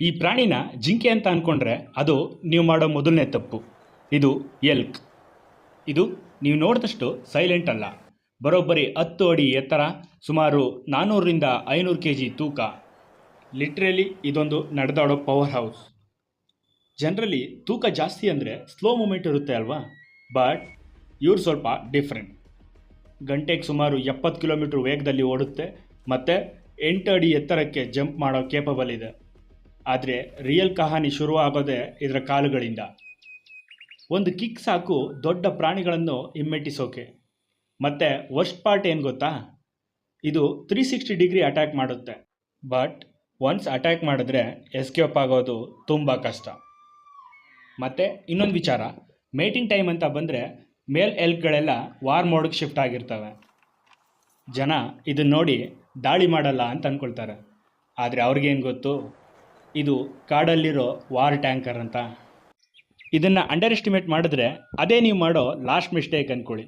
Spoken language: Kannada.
ಈ ಪ್ರಾಣಿನ ಜಿಂಕೆ ಅಂತ ಅಂದ್ಕೊಂಡ್ರೆ ಅದು ನೀವು ಮಾಡೋ ಮೊದಲನೇ ತಪ್ಪು. ಇದು ಎಲ್ಕ್. ಇದು ನೀವು ನೋಡಿದಷ್ಟು ಸೈಲೆಂಟ್ ಅಲ್ಲ. ಬರೋಬ್ಬರಿ 10 ಅಡಿ ಎತ್ತರ, ಸುಮಾರು 400ರಿಂದ 500 kg ತೂಕ. ಲಿಟ್ರಲಿ ಇದೊಂದು ನಡೆದಾಡೋ ಪವರ್ ಹೌಸ್. ಜನರಲಿ ತೂಕ ಜಾಸ್ತಿ ಅಂದರೆ ಸ್ಲೋ ಮೂಮೆಂಟ್ ಇರುತ್ತೆ ಅಲ್ವಾ, ಬಟ್ ಇವ್ರು ಸ್ವಲ್ಪ ಡಿಫ್ರೆಂಟ್. ಗಂಟೆಗೆ ಸುಮಾರು 70 ಕಿಲೋಮೀಟ್ರ್ ವೇಗದಲ್ಲಿ ಓಡುತ್ತೆ ಮತ್ತು 8 ಅಡಿ ಎತ್ತರಕ್ಕೆ ಜಂಪ್ ಮಾಡೋ ಕೇಪಬಲ್ ಇದೆ. ಆದರೆ ರಿಯಲ್ ಕಹಾನಿ ಶುರು ಆಗೋದೇ ಇದರ ಕಾಲುಗಳಿಂದ. ಒಂದು ಕಿಕ್ ಸಾಕು ದೊಡ್ಡ ಪ್ರಾಣಿಗಳನ್ನು ಹಿಮ್ಮೆಟ್ಟಿಸೋಕೆ. ಮತ್ತು ವರ್ಸ್ಟ್ ಪಾರ್ಟ್ ಏನು ಗೊತ್ತಾ, ಇದು 360 ಡಿಗ್ರಿ ಅಟ್ಯಾಕ್ ಮಾಡುತ್ತೆ. ಬಟ್ ಒನ್ಸ್ ಅಟ್ಯಾಕ್ ಮಾಡಿದ್ರೆ ಎಸ್ಕೇಪ್ ಆಗೋದು ತುಂಬ ಕಷ್ಟ. ಮತ್ತು ಇನ್ನೊಂದು ವಿಚಾರ, ಮೇಟಿಂಗ್ ಟೈಮ್ ಅಂತ ಬಂದರೆ ಮೇಲ್ ಎಲ್ಕ್ಗಳೆಲ್ಲ ವಾರ್ ಮೋಡ್ಗೆ ಶಿಫ್ಟ್ ಆಗಿರ್ತವೆ. ಜನ ಇದನ್ನು ನೋಡಿ ದಾಳಿ ಮಾಡಲ್ಲ ಅಂತ ಅಂದ್ಕೊಳ್ತಾರೆ. ಆದರೆ ಅವ್ರಿಗೇನು ಗೊತ್ತು, ಇದು ಕಾಡಲ್ಲಿರೋ ವಾರ್ ಟ್ಯಾಂಕರ್ ಅಂತ. ಇದನ್ನು ಅಂಡರ್ ಎಸ್ಟಿಮೇಟ್ ಮಾಡಿದ್ರೆ ಅದೇ ನೀವು ಮಾಡೋ ಲಾಸ್ಟ್ ಮಿಸ್ಟೇಕ್ ಅಂದ್ಕೊಳ್ಳಿ.